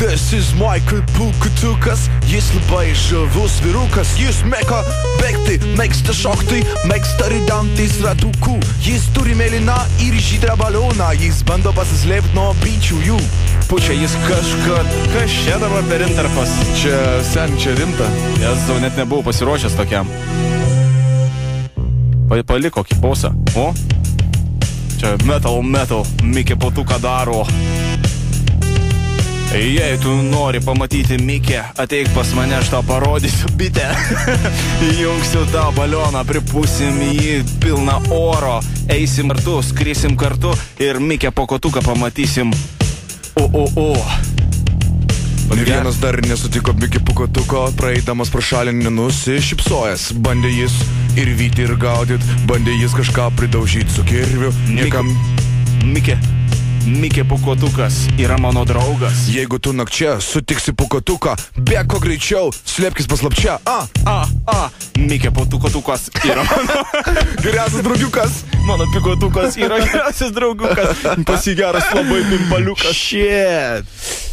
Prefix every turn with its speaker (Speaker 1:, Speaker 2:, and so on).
Speaker 1: This is Michael Pūkutukas, jis labai žavus vyrukas, jis mėgsta bėgti, mėgsta šokti, mėgsta ridantis ratukų, jis turi mėlyną ir žydrą balioną, jis bando pasislėpti nuo bičių jų.
Speaker 2: Pučia jis kažkad, kas čia dabar per intarpas?
Speaker 1: Čia sen, čia rimta.
Speaker 2: Jėzau, net nebuvau pasiruošęs tokiam. Paliko kokį pausą. O? Čia metal, Mikė Pūtuką daro. Jei tu nori pamatyti Mikę, ateik pas mane, aš tau parodysiu bitę. Jungsiu tą balioną, pripūsim jį pilną oro. Eisim kartu, skrisim kartu ir Mikę Pūkutuką pamatysim.
Speaker 1: Nė vienas dar nesutiko Mikį Pūkutuko, praeidamas pro šalį nenusišypsojęs. Bandė jis ir vyti ir gaudyt, bandė jis kažką pridaužyti su kirviu. Niekam...
Speaker 2: Mikė Pūkutukas yra mano draugas.
Speaker 1: Jeigu tu nakčia sutiksi Pūkutuką, bėk ko greičiau, slėpkis paslapčia.
Speaker 2: Mikė Pūkutukas yra mano
Speaker 1: geriausias draugiukas.
Speaker 2: Mano Pūkutukas yra geriausias draugiukas. Pasigeras labai pimpaliukas.
Speaker 1: Shit.